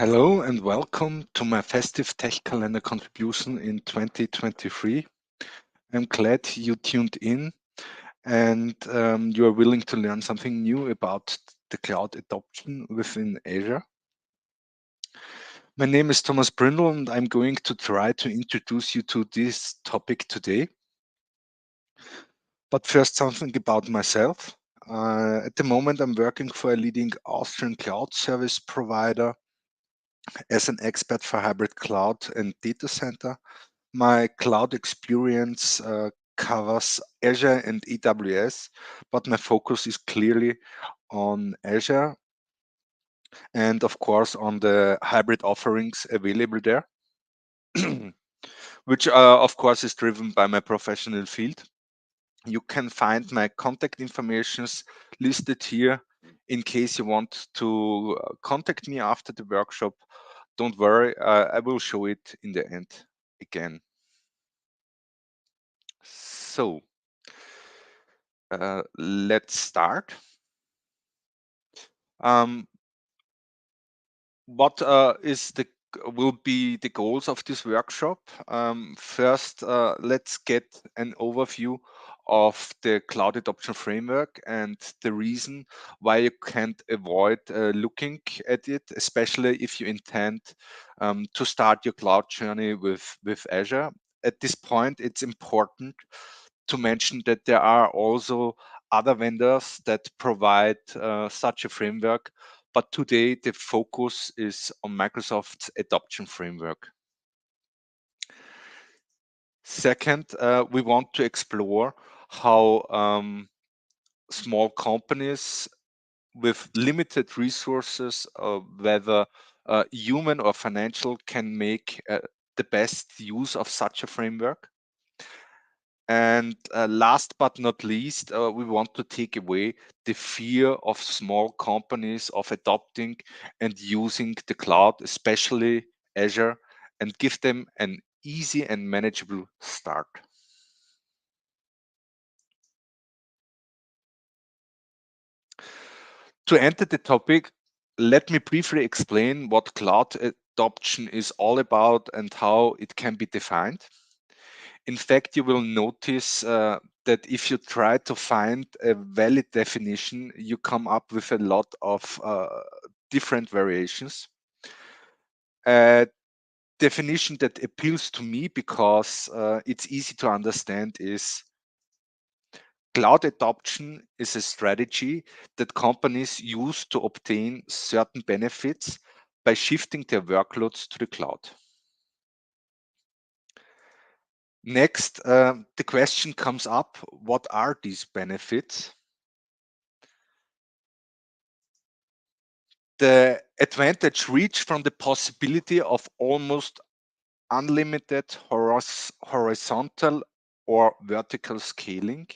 Hello and welcome to my Festive Tech Calendar contribution in 2023. I'm glad you tuned in and you are willing to learn something new about the cloud adoption within Azure. My name is Thomas Brindle and I'm going to try to introduce you to this topic today. But first, something about myself. At the moment, I'm working for a leading Austrian cloud service provider as an expert for hybrid cloud and data center. My cloud experience covers Azure and AWS, but my focus is clearly on Azure and, of course, on the hybrid offerings available there, which, of course, is driven by my professional field. You can find my contact informations listed here in case you want to contact me after the workshop. Don't worry, I will show it in the end again. So let's start. Um, what will be the goals of this workshop? First, let's get an overview of the cloud adoption framework and the reason why you can't avoid looking at it, especially if you intend to start your cloud journey with Azure. At this point, it's important to mention that there are also other vendors that provide such a framework, but today the focus is on Microsoft's adoption framework. Second, we want to explore how small companies with limited resources, whether human or financial, can make the best use of such a framework. And last but not least, we want to take away the fear of small companies of adopting and using the cloud, especially Azure, and give them an easy and manageable start. To enter the topic, let me briefly explain what cloud adoption is all about and how it can be defined. In fact, you will notice that if you try to find a valid definition, you come up with a lot of different variations. A definition that appeals to me because it's easy to understand is cloud adoption is a strategy that companies use to obtain certain benefits by shifting their workloads to the cloud. Next, the question comes up, what are these benefits? The advantage reached from the possibility of almost unlimited horizontal or vertical scaling,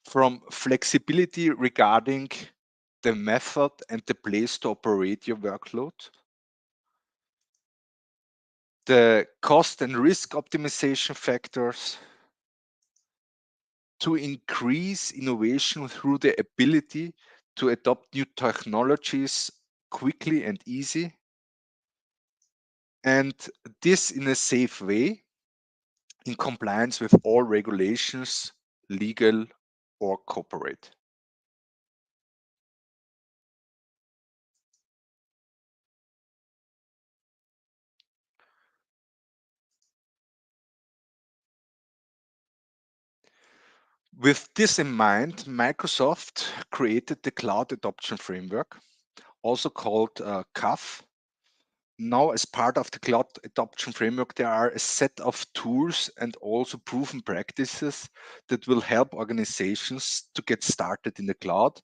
from flexibility regarding the method and the place to operate your workload, the cost and risk optimization factors, to increase innovation through the ability to adopt new technologies quickly and easy, and this in a safe way in compliance with all regulations, legal or corporate. With this in mind, Microsoft created the Cloud Adoption Framework, also called CAF. Now, as part of the Cloud Adoption Framework, there are a set of tools and also proven practices that will help organizations to get started in the cloud.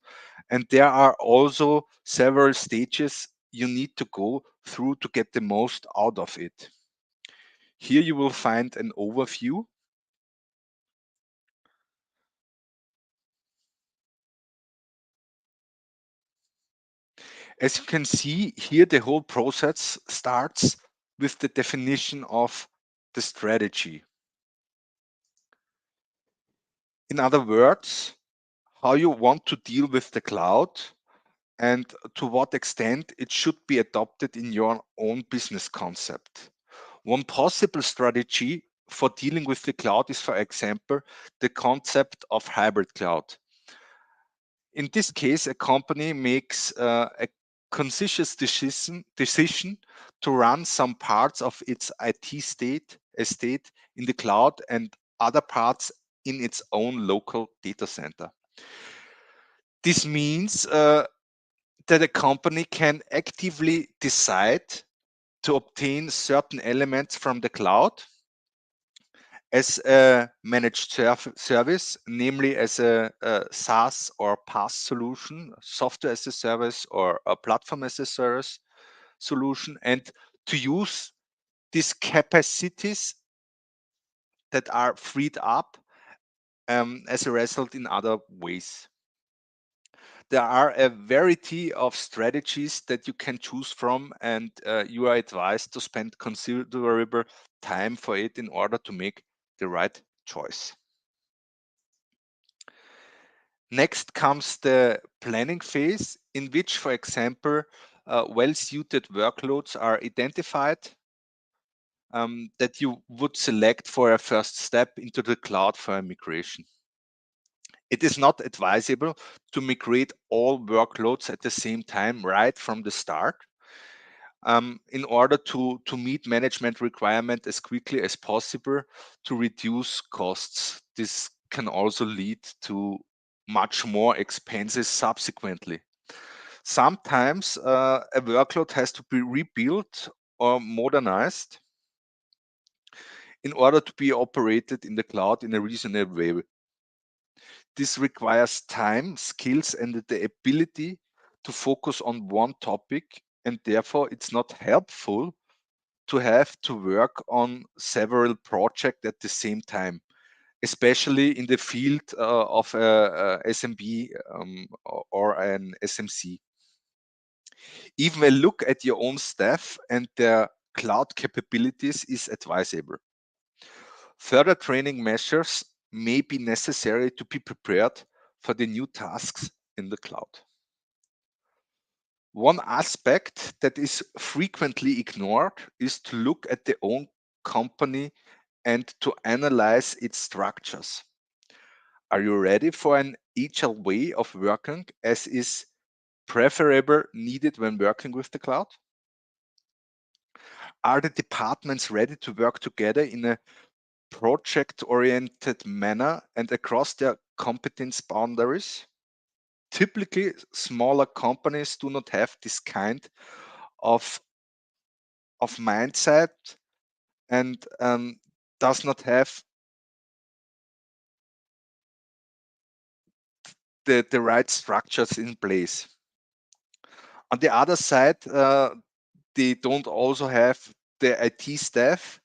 And there are also several stages you need to go through to get the most out of it. Here you will find an overview. As you can see here, the whole process starts with the definition of the strategy. In other words, how you want to deal with the cloud and to what extent it should be adopted in your own business concept. One possible strategy for dealing with the cloud is, for example, the concept of hybrid cloud. In this case, a company makes a conscious decision to run some parts of its IT estate in the cloud and other parts in its own local data center. This means that a company can actively decide to obtain certain elements from the cloud as a managed service, namely as a SaaS or PaaS solution, software as a service or a platform as a service solution, and to use these capacities that are freed up as a result in other ways. There are a variety of strategies that you can choose from, and you are advised to spend considerable time for it in order to make the right choice. Next comes the planning phase, in which, for example, well-suited workloads are identified that you would select for a first step into the cloud for a migration. It is not advisable to migrate all workloads at the same time right from the start in order to meet management requirement as quickly as possible to reduce costs. This can also lead to much more expenses subsequently. Sometimes a workload has to be rebuilt or modernized in order to be operated in the cloud in a reasonable way. This requires time, skills, and the ability to focus on one topic, and therefore it's not helpful to have to work on several projects at the same time, especially in the field of a SMB or an SMC. Even a look at your own staff and their cloud capabilities is advisable. Further training measures may be necessary to be prepared for the new tasks in the cloud. One aspect that is frequently ignored is to look at the own company and to analyze its structures. Are you ready for an agile way of working as is preferable needed when working with the cloud? Are the departments ready to work together in a project-oriented manner and across their competence boundaries? Typically, smaller companies do not have this kind of mindset and does not have the right structures in place. On the other side, they don't also have the IT staff,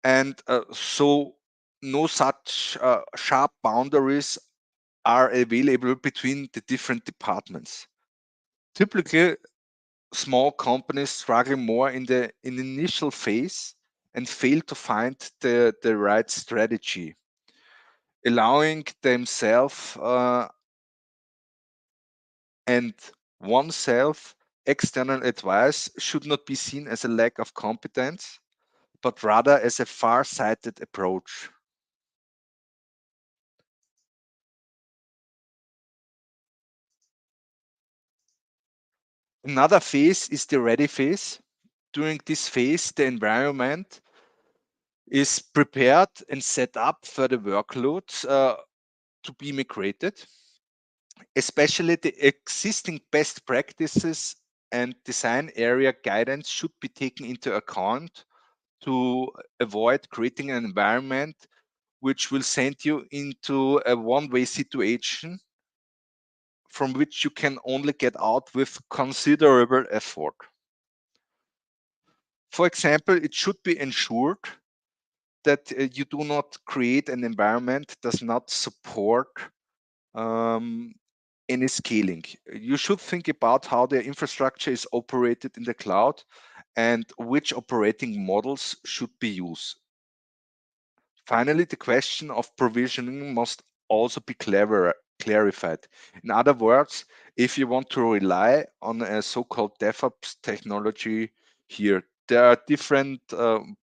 and so no such sharp boundaries are available between the different departments. Typically, small companies struggle more in the initial phase and fail to find the right strategy, allowing themselves and oneself external advice should not be seen as a lack of competence, but rather as a far-sighted approach. Another phase is the ready phase. During this phase, the environment is prepared and set up for the workloads to be migrated. Especially the existing best practices and design area guidance should be taken into account to avoid creating an environment which will send you into a one-way situation from which you can only get out with considerable effort. For example, it should be ensured that you do not create an environment that does not support um, any scaling. You should think about how the infrastructure is operated in the cloud and which operating models should be used. Finally, the question of provisioning must also be clever clarified. In other words, if you want to rely on a so-called DevOps technology here, there are different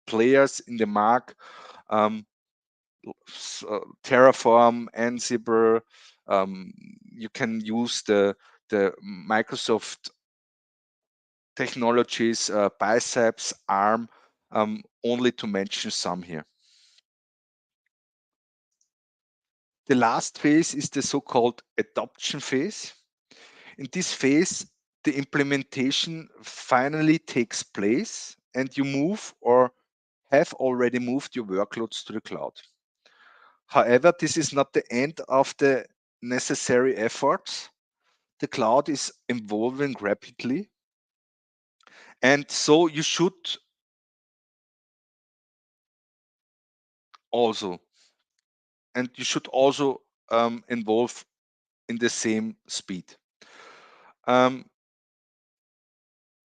players in the market. Um, Terraform, Ansible. You can use the Microsoft technologies, Biceps, ARM, only to mention some here. The last phase is the so-called adoption phase. In this phase, the implementation finally takes place and you move or have already moved your workloads to the cloud. However, this is not the end of the necessary efforts. The cloud is evolving rapidly, and so you should also involve in the same speed. Um,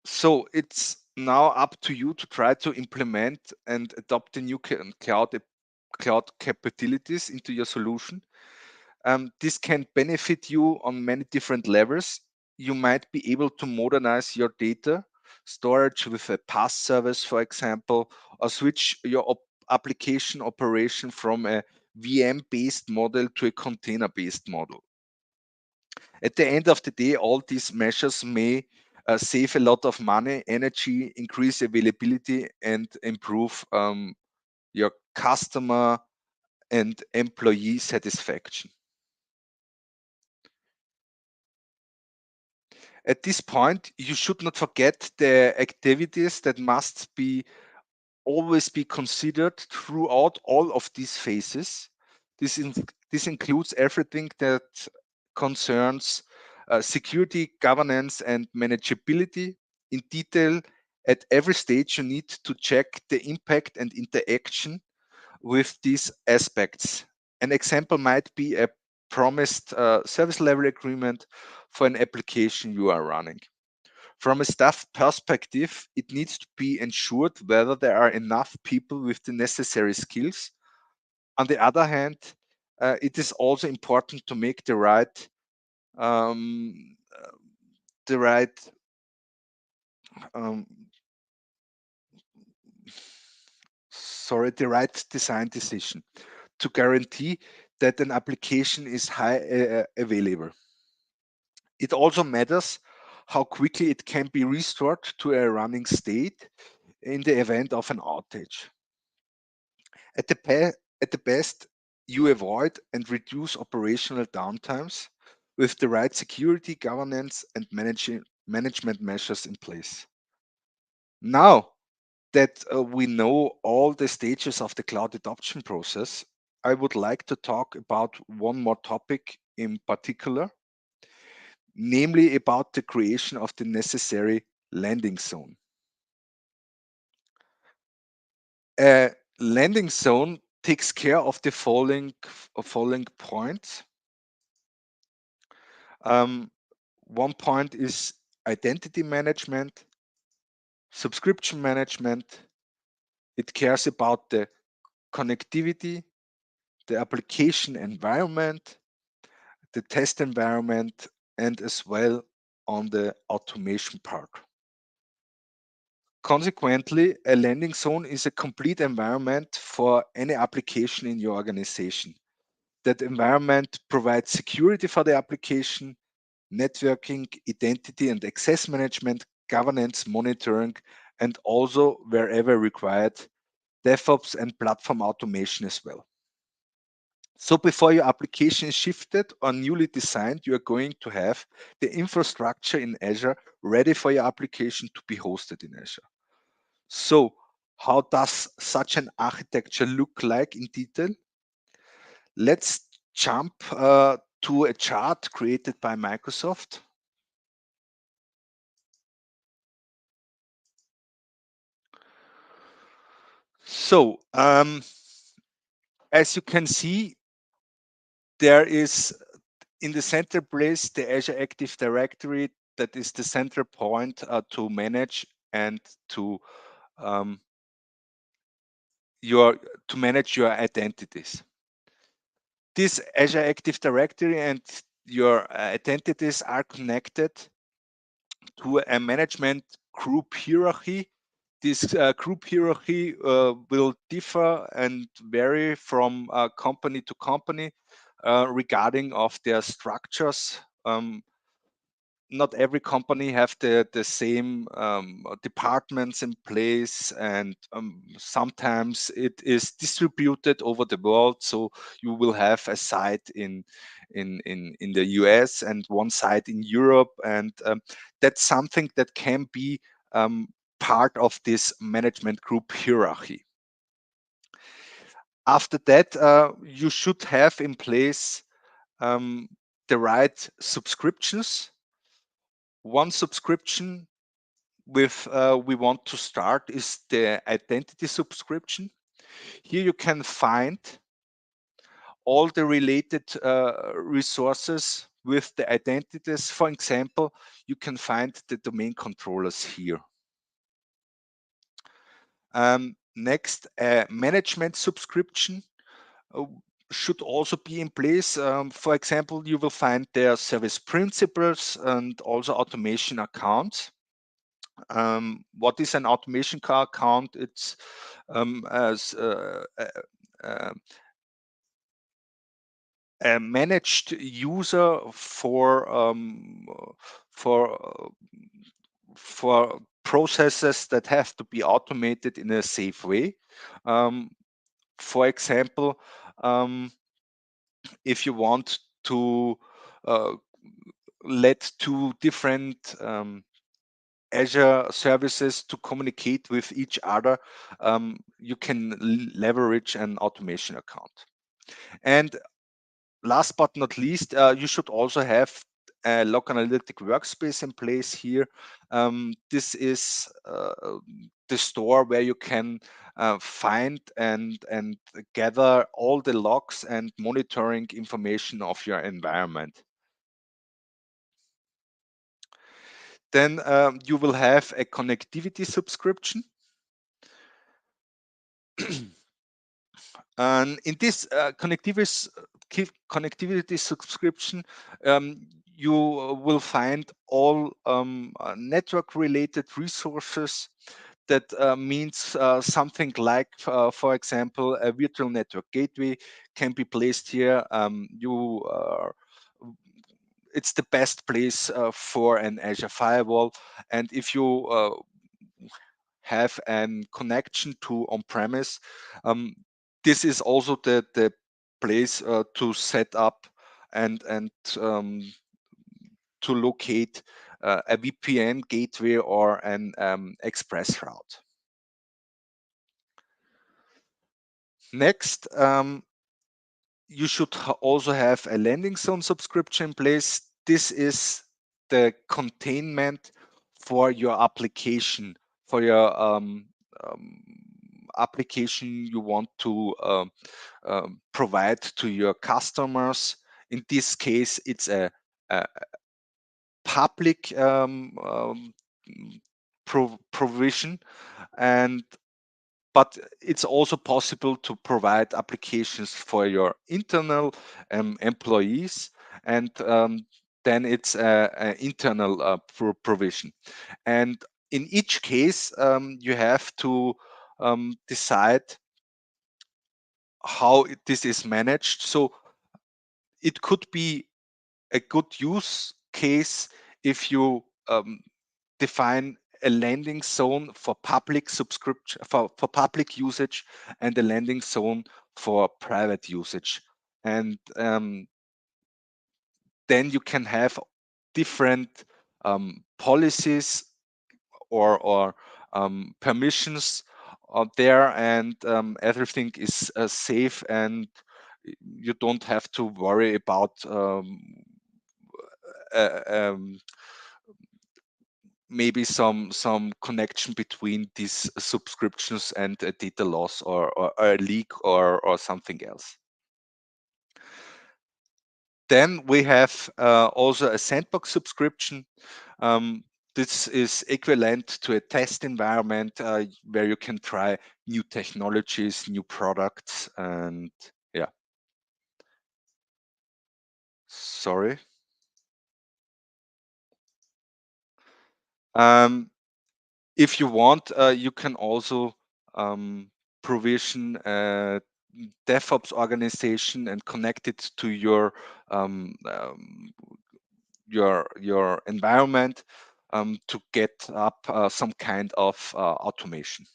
so it's now up to you to try to implement and adopt the new cloud capabilities into your solution. This can benefit you on many different levels. You might be able to modernize your data storage with a PaaS service, for example, or switch your application operation from a VM-based model to a container-based model. At the end of the day, all these measures may save a lot of money, energy, increase availability, and improve your customer and employee satisfaction. At this point, you should not forget the activities that must be always be considered throughout all of these phases. This includes everything that concerns security, governance, and manageability. In detail, at every stage, you need to check the impact and interaction with these aspects. An example might be a promised service level agreement for an application you are running. From a staff perspective, it needs to be ensured whether there are enough people with the necessary skills. On the other hand, it is also important to make um, uh, the right um, the right design decision to guarantee that an application is high available. It also matters how quickly it can be restored to a running state in the event of an outage. At the best, you avoid and reduce operational downtimes with the right security, governance, and management measures in place. Now that we know all the stages of the cloud adoption process, I would like to talk about one more topic in particular, namely about the creation of the necessary landing zone. A landing zone takes care of the following points. Um, One point is identity management, subscription management. It cares about the connectivity, the application environment, the test environment, and as well on the automation part. Consequently, a landing zone is a complete environment for any application in your organization. That environment provides security for the application, networking, identity and access management, governance, monitoring, and also wherever required, DevOps and platform automation as well. So before your application is shifted or newly designed, you are going to have the infrastructure in Azure ready for your application to be hosted in Azure. So how does such an architecture look like in detail? Let's jump to a chart created by Microsoft. So as you can see, there is in the center place the Azure Active Directory that is the center point to manage and um, to manage your identities. This Azure Active Directory and your identities are connected to a management group hierarchy. This group hierarchy will differ and vary from company to company regarding of their structures. Not every company have the same departments in place, and sometimes it is distributed over the world. So you will have a site in the US and one site in Europe, and that's something that can be part of this management group hierarchy. After that, you should have in place the right subscriptions. One subscription with we want to start is the identity subscription. Here you can find all the related resources with the identities. For example, you can find the domain controllers here. Next, a management subscription uh, should also be in place. For example, you will find their service principals and also automation accounts. What is an automation account? It's as uh, a managed user for uh, for processes that have to be automated in a safe way. Um, for example, um, if you want to uh, let two different Azure services to communicate with each other, you can leverage an automation account. And last but not least, you should also have a log analytic workspace in place here. This is the store where you can find and gather all the logs and monitoring information of your environment. Then you will have a connectivity subscription. And in this connectivity subscription, you will find all network related resources. That means something like, for example, a virtual network gateway can be placed here. It's the best place for an Azure firewall. And if you have an connection to on-premise, this is also the place to set up and to locate a VPN gateway or an express route. Next, you should also have a landing zone subscription in place. This is the containment for your application, for your um, application you want to provide to your customers. In this case, it's a public provision, and but it's also possible to provide applications for your internal employees, and then it's an internal provision. And in each case, you have to decide how this is managed. So it could be a good use case if you define a landing zone for public subscription for public usage and a landing zone for private usage. And then you can have different policies or permissions out there, and everything is safe, and you don't have to worry about uh, um, maybe some connection between these subscriptions and a data loss or a leak or something else. Then we have also a sandbox subscription. Um, this is equivalent to a test environment where you can try new technologies, new products, and yeah. Sorry. Um, if you want, you can also provision a DevOps organization and connect it to um, um, your environment to get up some kind of automation.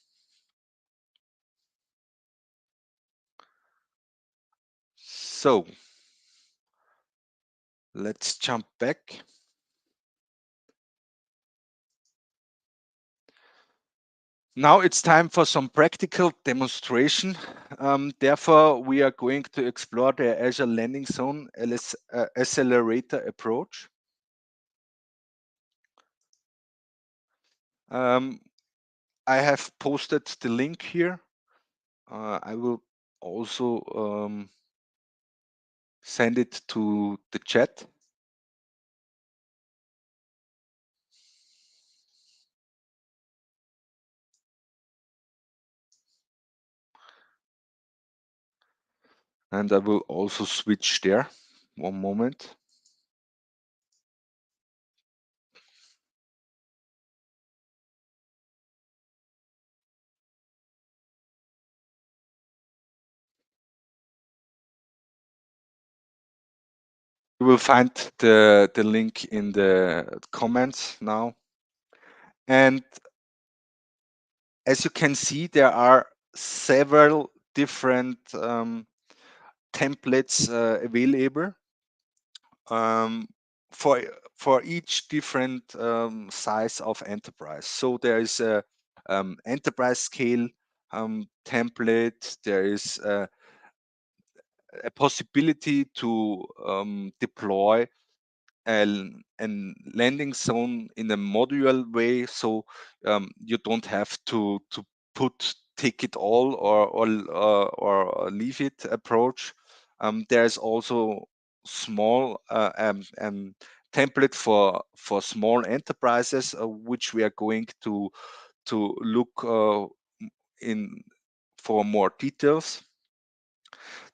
So let's jump back. Now it's time for some practical demonstration. Therefore, we are going to explore the Azure Landing Zone Accelerator approach. Um, I have posted the link here. I will also send it to the chat. And I will also switch there. One moment. You will find the link in the comments now. And as you can see, there are several different templates available um, for for each different size of enterprise. So there is a enterprise scale template. There is a possibility to deploy an landing zone in a modular way, so you don't have to take it all or leave it approach. There's also small template for small enterprises, which we are going to look in for more details.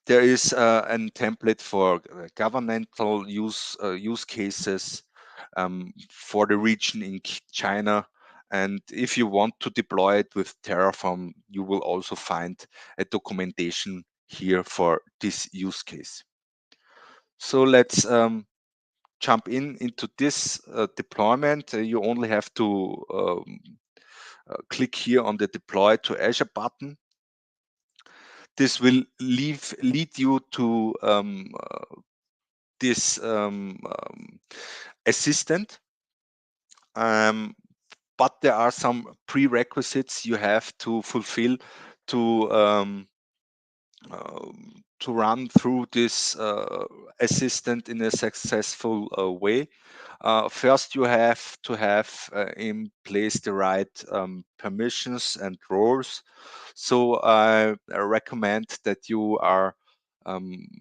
There is a template for governmental use cases for the region in China. And if you want to deploy it with Terraform, you will also find a documentation here for this use case. So let's jump into this deployment. You only have to click here on the deploy to Azure button. This will lead you to this assistant, but there are some prerequisites you have to fulfill to to run through this assistant in a successful way. First, you have to have in place the right permissions and roles. So I recommend that you are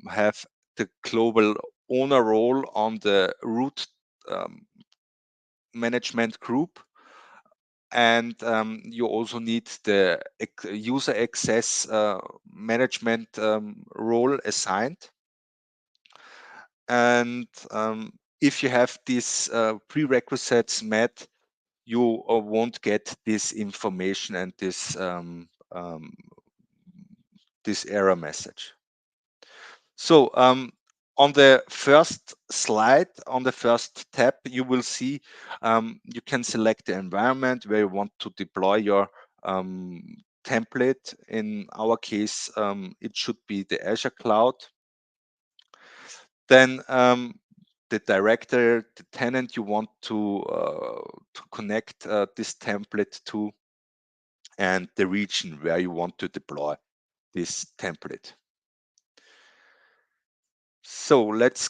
have the global owner role on the root um, management group, and you also need the user access management role assigned. And if you have these prerequisites met, you won't get this information and this error message. So on the first slide, on the first tab, you will see you can select the environment where you want to deploy your template. In our case, it should be the Azure cloud. Then the director, the tenant you want to connect this template to, and the region where you want to deploy this template. So let's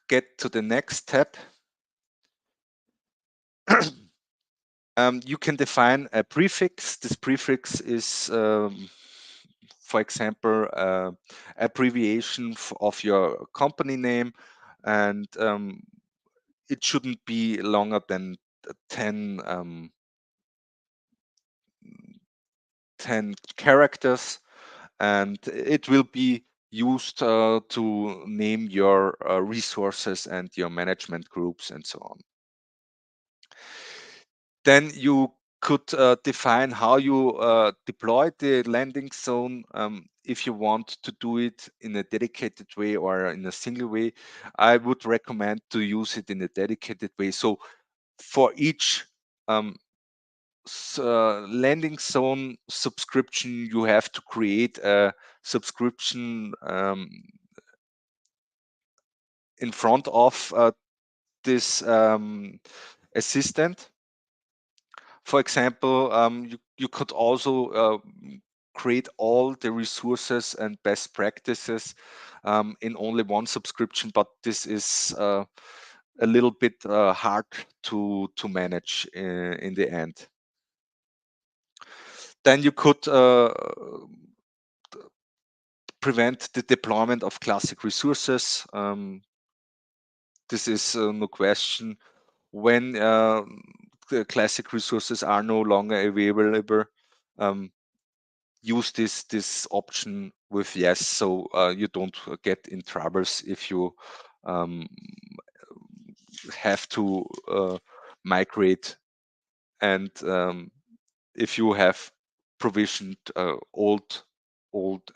get to the next tab. You can define a prefix. This prefix is, for example, abbreviation of your company name, and it shouldn't be longer than 10, 10 characters, and it will be used to name your resources and your management groups and so on. Then you could define how you deploy the landing zone. If you want to do it in a dedicated way or in a single way, I would recommend to use it in a dedicated way. So for each landing zone subscription, you have to create a subscription in front of this assistant. For example, you could also create all the resources and best practices in only one subscription, but this is a little bit hard to manage in the end. Then you could prevent the deployment of classic resources. This is no question. When the classic resources are no longer available, use this option with yes, so you don't get in troubles if you um, have to migrate, and if you have provisioned old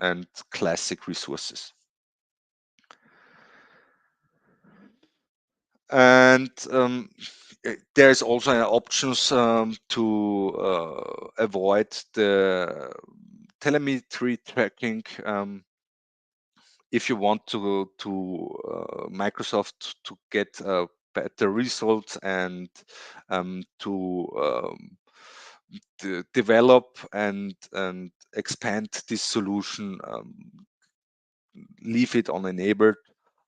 and classic resources. And there's also options to avoid the telemetry tracking. If you want to Microsoft to get better results and to develop and expand this solution, leave it on enabled,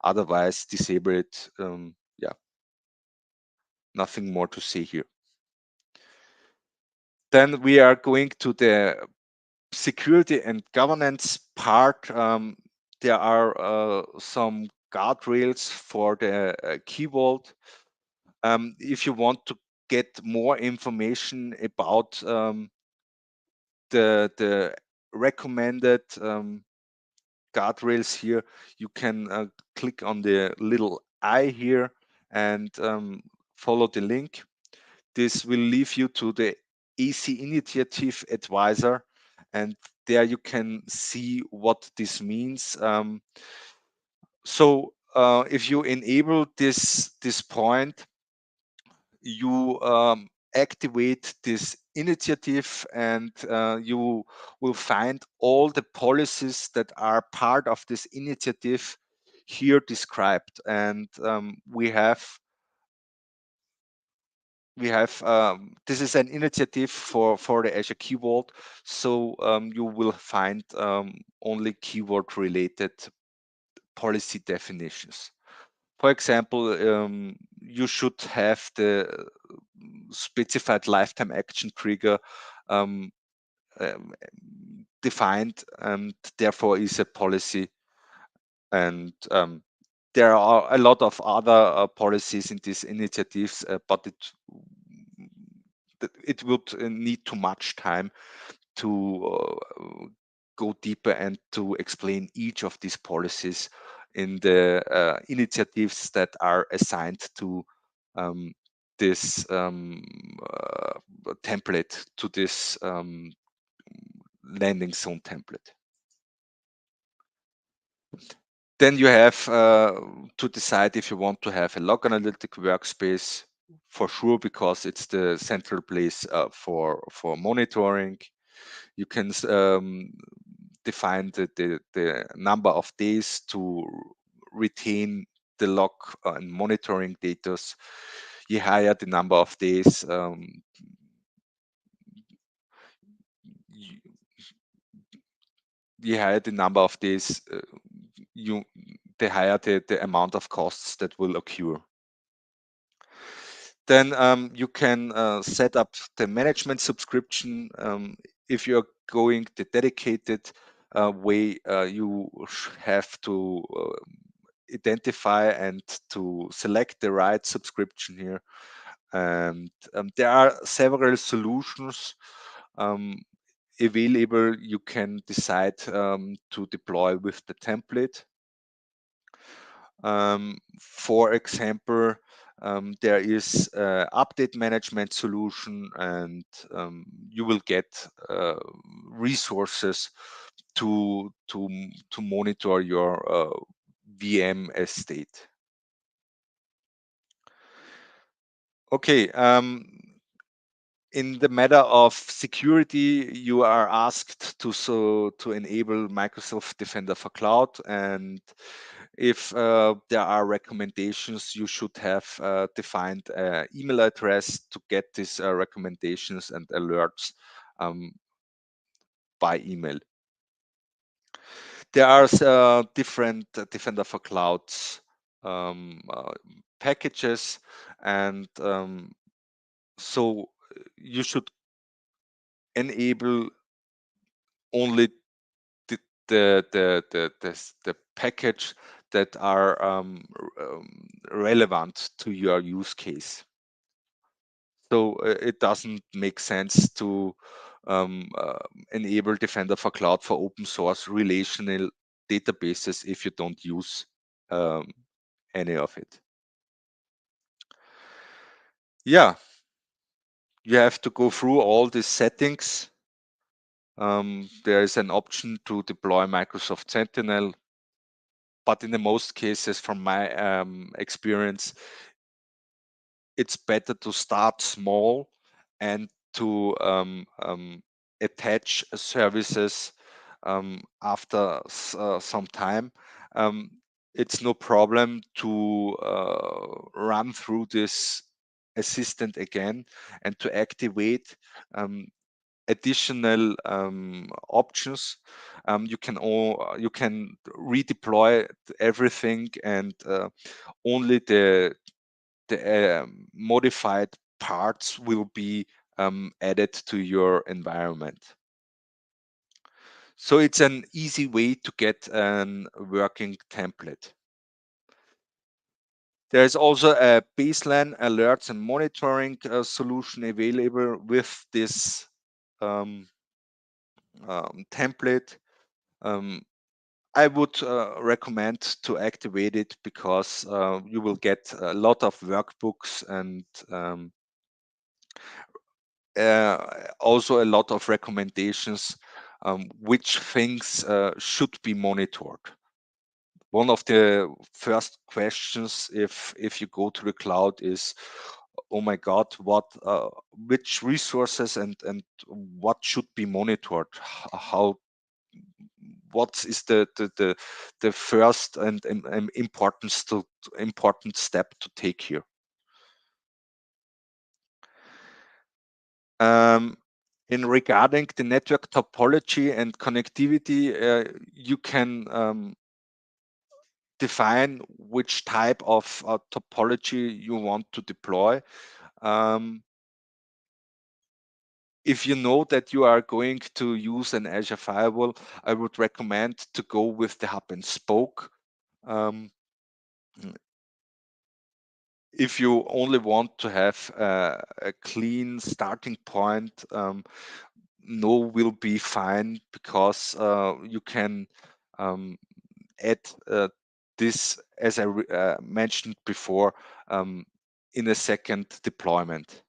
otherwise disable it. Yeah, nothing more to say here. Then we are going to the security and governance part. There are some guardrails for the key vault. If you want to get more information about the recommended guardrails here, you can click on the little eye here and follow the link. This will lead you to the AC Initiative Advisor, and there you can see what this means. So if you enable this point, you activate this initiative, and you will find all the policies that are part of this initiative here described. And we have this is an initiative for the Azure Key Vault, so you will find only keyword related policy definitions. For example, you should have the specified lifetime action trigger um, um, defined, and therefore is a policy. And there are a lot of other policies in these initiatives, but it would need too much time to go deeper and to explain each of these policies in the initiatives that are assigned to um, this template, to this landing zone template. Then you have to decide if you want to have a log analytic workspace, for sure, because it's the central place for monitoring. You can define the number of days to retain the log and monitoring data. You higher the number of days, you, the higher the number of days, you the higher the amount of costs that will occur. Then you can set up the management subscription. If you're going the dedicated way, you have to identify and to select the right subscription here. And there are several solutions. available, you can decide to deploy with the template. For example, there is update management solution, and you will get resources to monitor your VM estate. Okay. In the matter of security, you are asked to enable Microsoft Defender for Cloud, and if there are recommendations, you should have defined email address to get these recommendations and alerts by email. There are different Defender for Clouds packages, and so you should enable only the the package that are relevant to your use case. So it doesn't make sense to enable Defender for Cloud for open source relational databases if you don't use um, any of it. Yeah, you have to go through all these settings. There is an option to deploy Microsoft Sentinel, but in the most cases, from my experience, it's better to start small and to attach services after some time. Um, it's no problem to run through this assistant again and to activate um, additional options. You can redeploy everything, and only the modified parts will be added to your environment. So it's an easy way to get a working template. There's also a baseline alerts and monitoring solution available with this template. Um, I would recommend to activate it because you will get a lot of workbooks and also a lot of recommendations which things should be monitored. One of the first questions if you go to the cloud is, oh my God, which resources and what should be monitored? How what is the first and important step to take here? Um, in regarding the network topology and connectivity, you can define which type of topology you want to deploy. Um, if you know that you are going to use an Azure firewall, I would recommend to go with the hub and spoke. Um, if you only want to have a clean starting point, no will be fine, because you can um, add this, as I mentioned before, in a second deployment.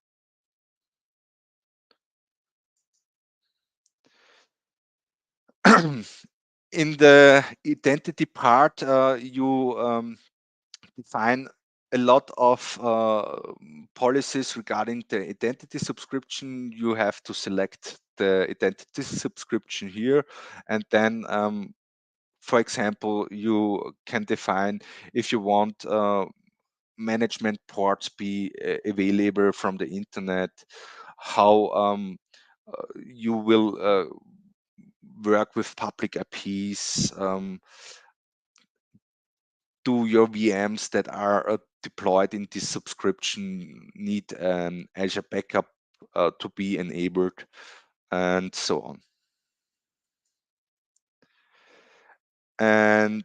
In the identity part, you define a lot of policies regarding the identity subscription. You have to select the identity subscription here, and then for example, you can define if you want management ports be available from the internet, how you will work with public IPs. Do your VMs that are deployed in this subscription need an Azure backup to be enabled, and so on. And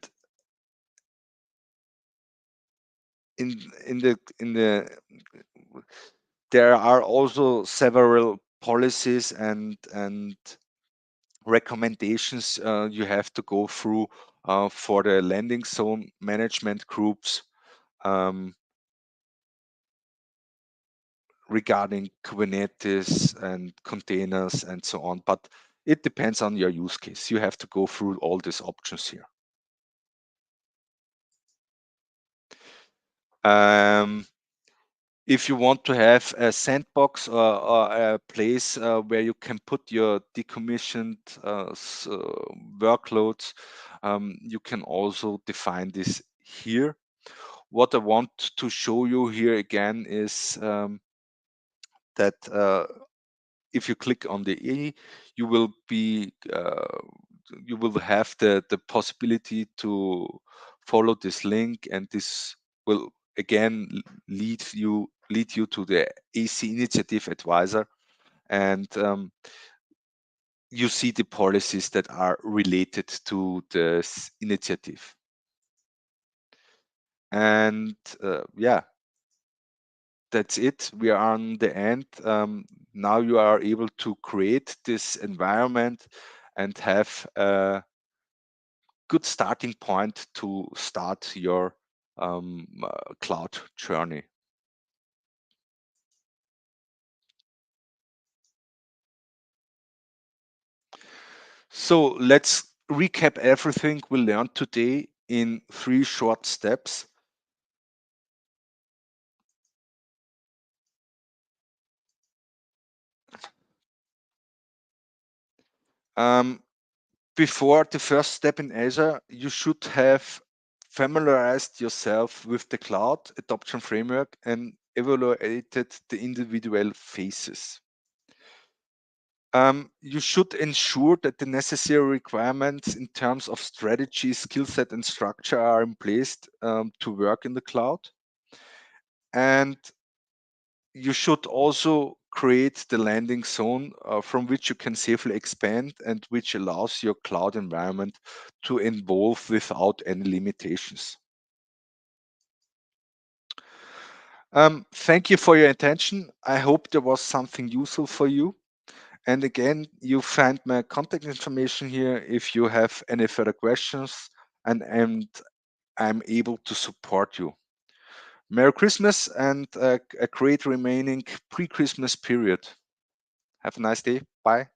in the there are also several policies and recommendations you have to go through for the landing zone management groups, um, regarding Kubernetes and containers and so on. But it depends on your use case. You have to go through all these options here. Um, if you want to have a sandbox or a place where you can put your decommissioned workloads, you can also define this here. What I want to show you here again is that if you click on the E, you will be you will have the possibility to follow this link, and this will again lead you to the AC Initiative Advisor, and you see the policies that are related to this initiative. And yeah, that's it. We are on the end. Now you are able to create this environment and have a good starting point to start your cloud journey. So let's recap everything we learned today in 3 short steps. Um, Before the first step in Azure, you should have familiarized yourself with the cloud adoption framework and evaluated the individual phases. You should ensure that the necessary requirements in terms of strategy, skill set, and structure are in place to work in the cloud. And you should also create the landing zone from which you can safely expand and which allows your cloud environment to evolve without any limitations. Thank you for your attention. I hope there was something useful for you. And again, you find my contact information here if you have any further questions, and I'm able to support you. Merry Christmas and a great remaining pre-Christmas period. Have a nice day. Bye.